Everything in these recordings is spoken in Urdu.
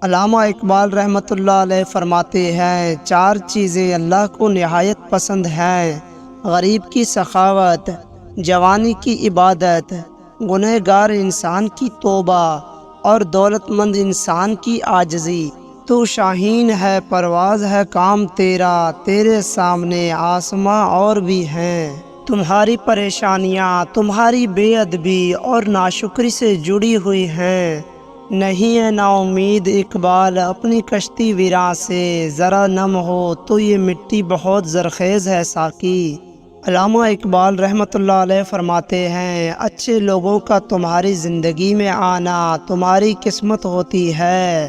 علامہ اقبال رحمۃ اللہ علیہ فرماتے ہیں، چار چیزیں اللہ کو نہایت پسند ہیں: غریب کی سخاوت، جوانی کی عبادت، گنہگار انسان کی توبہ اور دولت مند انسان کی عاجزی۔ تو شاہین ہے، پرواز ہے کام تیرا، تیرے سامنے آسماں اور بھی ہیں۔ تمہاری پریشانیاں تمہاری بے ادبی اور ناشکری سے جڑی ہوئی ہیں۔ نہیں ہے نا امید اقبال اپنی کشتی ویراں سے، ذرا نم ہو تو یہ مٹی بہت زرخیز ہے ساقی۔ علامہ اقبال رحمۃ اللہ علیہ فرماتے ہیں، اچھے لوگوں کا تمہاری زندگی میں آنا تمہاری قسمت ہوتی ہے،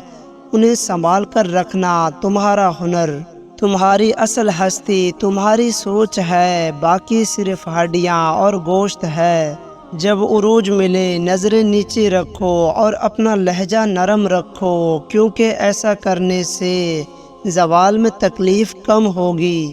انہیں سنبھال کر رکھنا تمہارا ہنر۔ تمہاری اصل ہستی تمہاری سوچ ہے، باقی صرف ہڈیاں اور گوشت ہے۔ جب عروج ملے نظریں نیچے رکھو اور اپنا لہجہ نرم رکھو، کیونکہ ایسا کرنے سے زوال میں تکلیف کم ہوگی۔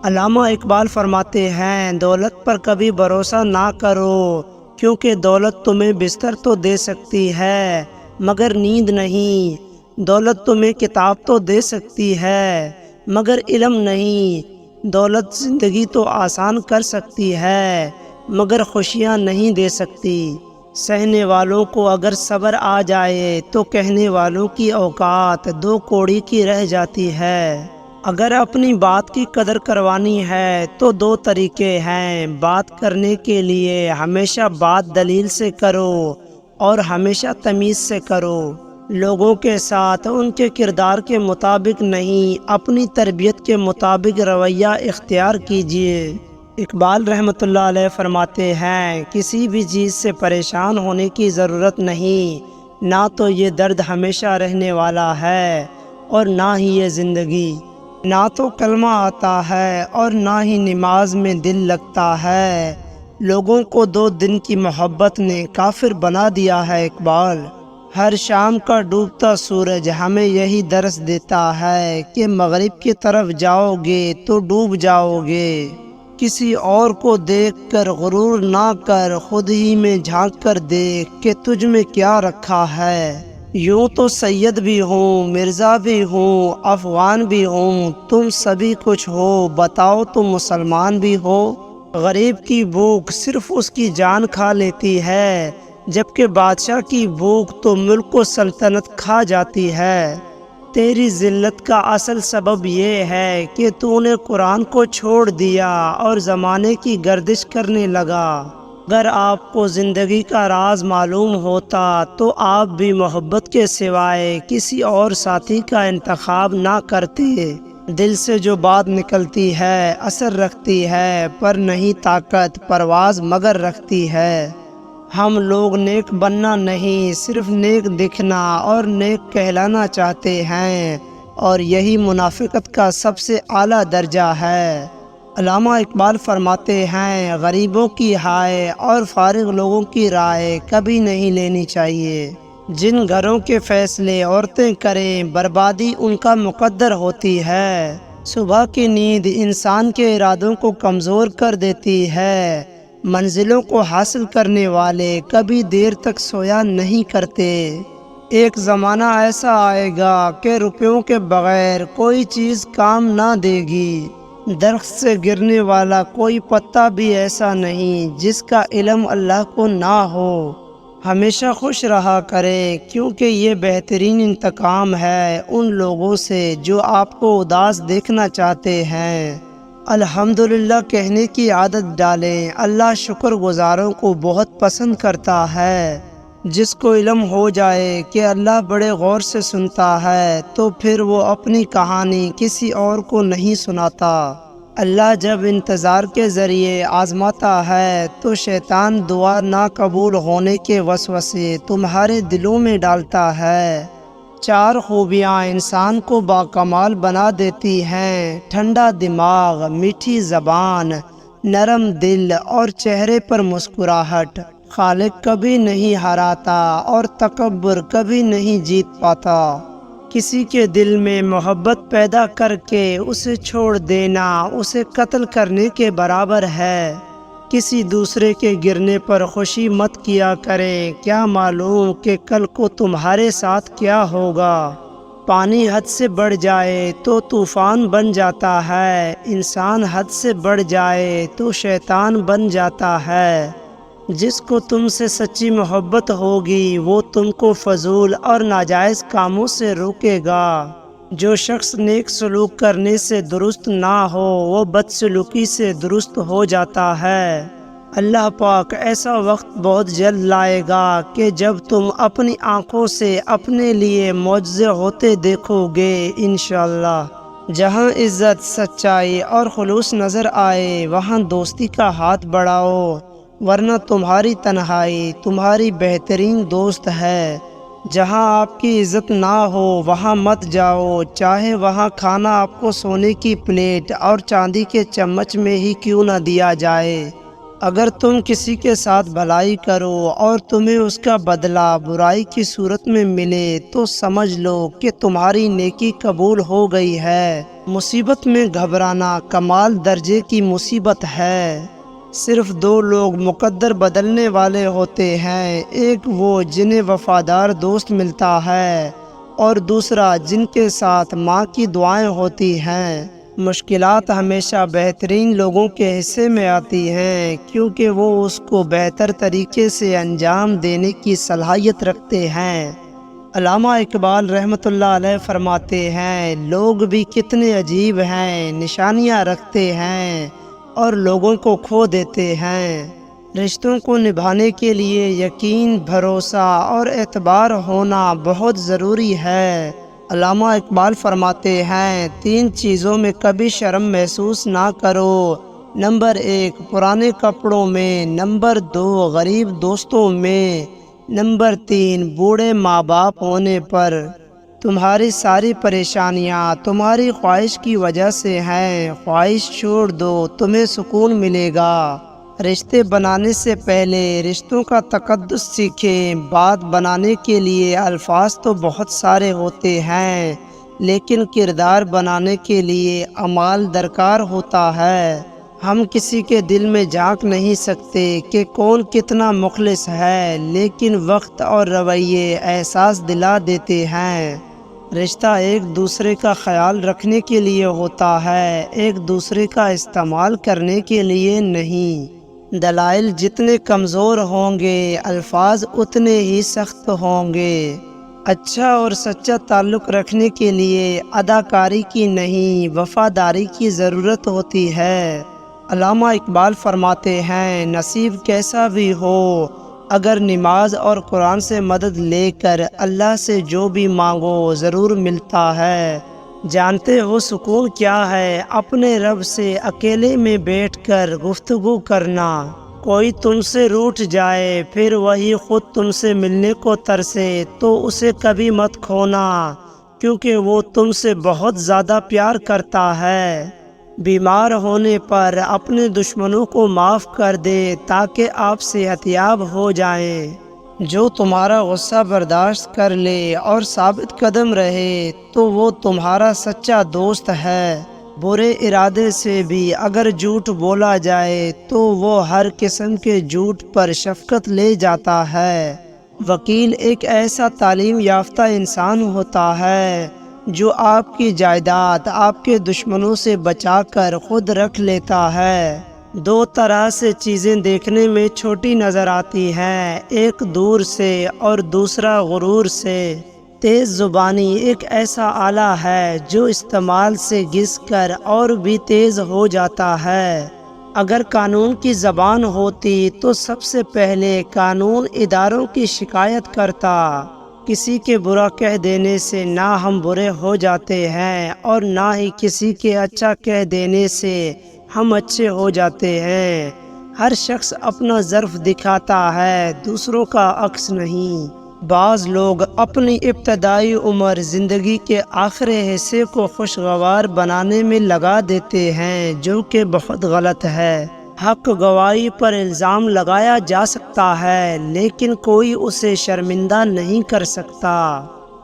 علامہ اقبال فرماتے ہیں، دولت پر کبھی بھروسہ نہ کرو، کیونکہ دولت تمہیں بستر تو دے سکتی ہے مگر نیند نہیں۔ دولت تمہیں کتاب تو دے سکتی ہے مگر علم نہیں۔ دولت زندگی تو آسان کر سکتی ہے مگر خوشیاں نہیں دے سکتی۔ سہنے والوں کو اگر صبر آ جائے تو کہنے والوں کی اوقات دو کوڑی کی رہ جاتی ہے۔ اگر اپنی بات کی قدر کروانی ہے تو دو طریقے ہیں: بات کرنے کے لیے ہمیشہ بات دلیل سے کرو اور ہمیشہ تمیز سے کرو۔ لوگوں کے ساتھ ان کے کردار کے مطابق نہیں، اپنی تربیت کے مطابق رویہ اختیار کیجیے۔ اقبال رحمۃ اللہ علیہ فرماتے ہیں، کسی بھی چیز سے پریشان ہونے کی ضرورت نہیں، نہ تو یہ درد ہمیشہ رہنے والا ہے اور نہ ہی یہ زندگی۔ نہ تو کلمہ آتا ہے اور نہ ہی نماز میں دل لگتا ہے۔ لوگوں کو 2 دن کی محبت نے کافر بنا دیا ہے۔ اقبال ہر شام کا ڈوبتا سورج ہمیں یہی درس دیتا ہے کہ مغرب کی طرف جاؤ گے تو ڈوب جاؤ گے۔ کسی اور کو دیکھ کر غرور نہ کر، خود ہی میں جھانک کر دیکھ کہ تجھ میں کیا رکھا ہے۔ یوں تو سید بھی ہوں، مرزا بھی ہوں، افغان بھی ہوں، تم سبھی کچھ ہو، بتاؤ تم مسلمان بھی ہو؟ غریب کی بھوک صرف اس کی جان کھا لیتی ہے، جبکہ بادشاہ کی بھوک تو ملک و سلطنت کھا جاتی ہے۔ تیری ذلت کا اصل سبب یہ ہے کہ تو نے قرآن کو چھوڑ دیا اور زمانے کی گردش کرنے لگا۔ اگر آپ کو زندگی کا راز معلوم ہوتا تو آپ بھی محبت کے سوائے کسی اور ساتھی کا انتخاب نہ کرتے۔ دل سے جو بات نکلتی ہے اثر رکھتی ہے، پر نہیں طاقت پرواز مگر رکھتی ہے۔ ہم لوگ نیک بننا نہیں، صرف نیک دکھنا اور نیک کہلانا چاہتے ہیں، اور یہی منافقت کا سب سے اعلیٰ درجہ ہے۔ علامہ اقبال فرماتے ہیں، غریبوں کی ہائے اور فارغ لوگوں کی رائے کبھی نہیں لینی چاہیے۔ جن گھروں کے فیصلے عورتیں کریں، بربادی ان کا مقدر ہوتی ہے۔ صبح کی نیند انسان کے ارادوں کو کمزور کر دیتی ہے۔ منزلوں کو حاصل کرنے والے کبھی دیر تک سویا نہیں کرتے۔ ایک زمانہ ایسا آئے گا کہ روپیوں کے بغیر کوئی چیز کام نہ دے گی۔ درخت سے گرنے والا کوئی پتا بھی ایسا نہیں جس کا علم اللہ کو نہ ہو۔ ہمیشہ خوش رہا کریں، کیونکہ یہ بہترین انتقام ہے ان لوگوں سے جو آپ کو اداس دیکھنا چاہتے ہیں۔ الحمدللہ کہنے کی عادت ڈالیں، اللہ شکر گزاروں کو بہت پسند کرتا ہے۔ جس کو علم ہو جائے کہ اللہ بڑے غور سے سنتا ہے تو پھر وہ اپنی کہانی کسی اور کو نہیں سناتا۔ اللہ جب انتظار کے ذریعے آزماتا ہے تو شیطان دعا نہ قبول ہونے کے وسوسے تمہارے دلوں میں ڈالتا ہے۔ 4 خوبیاں انسان کو باکمال بنا دیتی ہیں: ٹھنڈا دماغ، میٹھی زبان، نرم دل اور چہرے پر مسکراہٹ۔ خالق کبھی نہیں ہراتا اور تکبر کبھی نہیں جیت پاتا۔ کسی کے دل میں محبت پیدا کر کے اسے چھوڑ دینا اسے قتل کرنے کے برابر ہے۔ کسی دوسرے کے گرنے پر خوشی مت کیا کریں، کیا معلوم کہ کل کو تمہارے ساتھ کیا ہوگا۔ پانی حد سے بڑھ جائے تو طوفان بن جاتا ہے، انسان حد سے بڑھ جائے تو شیطان بن جاتا ہے۔ جس کو تم سے سچی محبت ہوگی وہ تم کو فضول اور ناجائز کاموں سے روکے گا۔ جو شخص نیک سلوک کرنے سے درست نہ ہو وہ بدسلوکی سے درست ہو جاتا ہے۔ اللہ پاک ایسا وقت بہت جلد لائے گا کہ جب تم اپنی آنکھوں سے اپنے لیے معجزے ہوتے دیکھو گے انشاءاللہ۔ جہاں عزت، سچائی اور خلوص نظر آئے وہاں دوستی کا ہاتھ بڑھاؤ، ورنہ تمہاری تنہائی تمہاری بہترین دوست ہے۔ جہاں آپ کی عزت نہ ہو وہاں مت جاؤ، چاہے وہاں کھانا آپ کو سونے کی پلیٹ اور چاندی کے چمچ میں ہی کیوں نہ دیا جائے۔ اگر تم کسی کے ساتھ بھلائی کرو اور تمہیں اس کا بدلہ برائی کی صورت میں ملے تو سمجھ لو کہ تمہاری نیکی قبول ہو گئی ہے۔ مصیبت میں گھبرانا کمال درجے کی مصیبت ہے۔ صرف دو لوگ مقدر بدلنے والے ہوتے ہیں، ایک وہ جنہیں وفادار دوست ملتا ہے اور دوسرا جن کے ساتھ ماں کی دعائیں ہوتی ہیں۔ مشکلات ہمیشہ بہترین لوگوں کے حصے میں آتی ہیں کیونکہ وہ اس کو بہتر طریقے سے انجام دینے کی صلاحیت رکھتے ہیں۔ علامہ اقبال رحمۃ اللہ علیہ فرماتے ہیں، لوگ بھی کتنے عجیب ہیں، نشانیاں رکھتے ہیں اور لوگوں کو کھو دیتے ہیں۔ رشتوں کو نبھانے کے لیے یقین، بھروسہ اور اعتبار ہونا بہت ضروری ہے۔ علامہ اقبال فرماتے ہیں، 3 چیزوں میں کبھی شرم محسوس نہ کرو۔ نمبر 1 پرانے کپڑوں میں، نمبر 2 غریب دوستوں میں، نمبر 3 بوڑھے ماں باپ ہونے پر۔ تمہاری ساری پریشانیاں تمہاری خواہش کی وجہ سے ہیں، خواہش چھوڑ دو، تمہیں سکون ملے گا۔ رشتے بنانے سے پہلے رشتوں کا تقدس سیکھیں۔ بات بنانے کے لیے الفاظ تو بہت سارے ہوتے ہیں لیکن کردار بنانے کے لیے اعمال درکار ہوتا ہے۔ ہم کسی کے دل میں جھانک نہیں سکتے کہ کون کتنا مخلص ہے، لیکن وقت اور رویے احساس دلا دیتے ہیں۔ رشتہ ایک دوسرے کا خیال رکھنے کے لیے ہوتا ہے، ایک دوسرے کا استعمال کرنے کے لیے نہیں۔ دلائل جتنے کمزور ہوں گے الفاظ اتنے ہی سخت ہوں گے۔ اچھا اور سچا تعلق رکھنے کے لیے اداکاری کی نہیں وفاداری کی ضرورت ہوتی ہے۔ علامہ اقبال فرماتے ہیں، نصیب کیسا بھی ہو اگر نماز اور قرآن سے مدد لے کر اللہ سے جو بھی مانگو ضرور ملتا ہے۔ جانتے ہو سکون کیا ہے؟ اپنے رب سے اکیلے میں بیٹھ کر گفتگو کرنا۔ کوئی تم سے روٹھ جائے پھر وہی خود تم سے ملنے کو ترسے تو اسے کبھی مت کھونا، کیونکہ وہ تم سے بہت زیادہ پیار کرتا ہے۔ بیمار ہونے پر اپنے دشمنوں کو معاف کر دے تاکہ آپ صحت یاب ہو جائیں۔ جو تمہارا غصہ برداشت کر لے اور ثابت قدم رہے تو وہ تمہارا سچا دوست ہے۔ برے ارادے سے بھی اگر جھوٹ بولا جائے تو وہ ہر قسم کے جھوٹ پر شفقت لے جاتا ہے۔ وکیل ایک ایسا تعلیم یافتہ انسان ہوتا ہے جو آپ کی جائیداد آپ کے دشمنوں سے بچا کر خود رکھ لیتا ہے۔ 2 طرح سے چیزیں دیکھنے میں چھوٹی نظر آتی ہیں، ایک دور سے اور دوسرا غرور سے۔ تیز زبانی ایک ایسا آلہ ہے جو استعمال سے گھس کر اور بھی تیز ہو جاتا ہے۔ اگر قانون کی زبان ہوتی تو سب سے پہلے قانون اداروں کی شکایت کرتا۔ کسی کے برا کہہ دینے سے نہ ہم برے ہو جاتے ہیں اور نہ ہی کسی کے اچھا کہہ دینے سے ہم اچھے ہو جاتے ہیں۔ ہر شخص اپنا ظرف دکھاتا ہے، دوسروں کا عکس نہیں۔ بعض لوگ اپنی ابتدائی عمر زندگی کے آخری حصے کو خوشگوار بنانے میں لگا دیتے ہیں، جو کہ بہت غلط ہے۔ حق گواہی پر الزام لگایا جا سکتا ہے لیکن کوئی اسے شرمندہ نہیں کر سکتا۔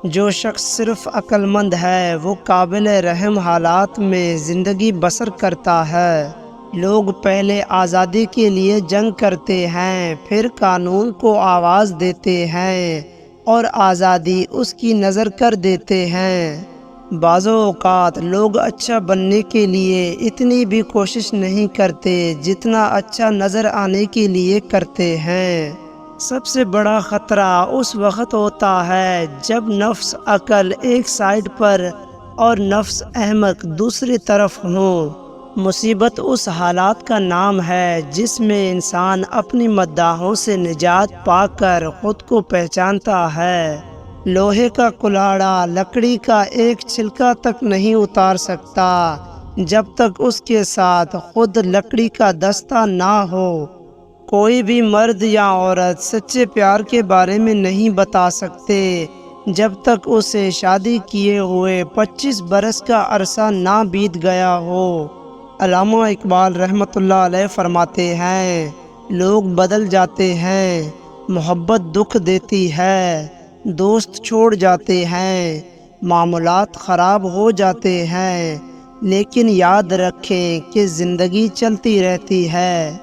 جو شخص صرف عقل مند ہے وہ قابل رحم حالات میں زندگی بسر کرتا ہے۔ لوگ پہلے آزادی کے لیے جنگ کرتے ہیں، پھر قانون کو آواز دیتے ہیں اور آزادی اس کی نظر کر دیتے ہیں۔ بعض اوقات لوگ اچھا بننے کے لیے اتنی بھی کوشش نہیں کرتے جتنا اچھا نظر آنے کے لیے کرتے ہیں۔ سب سے بڑا خطرہ اس وقت ہوتا ہے جب نفس عقل ایک سائیڈ پر اور نفس احمق دوسری طرف ہوں۔ مصیبت اس حالات کا نام ہے جس میں انسان اپنی مداحوں سے نجات پا کر خود کو پہچانتا ہے۔ لوہے کا کلاڑا لکڑی کا ایک چھلکا تک نہیں اتار سکتا جب تک اس کے ساتھ خود لکڑی کا دستہ نہ ہو۔ کوئی بھی مرد یا عورت سچے پیار کے بارے میں نہیں بتا سکتے جب تک اسے شادی کیے ہوئے 25 برس کا عرصہ نہ بیت گیا ہو۔ علامہ اقبال رحمۃ اللہ علیہ فرماتے ہیں، لوگ بدل جاتے ہیں، محبت دکھ دیتی ہے، دوست چھوڑ جاتے ہیں، معاملات خراب ہو جاتے ہیں، لیکن یاد رکھیں کہ زندگی چلتی رہتی ہے۔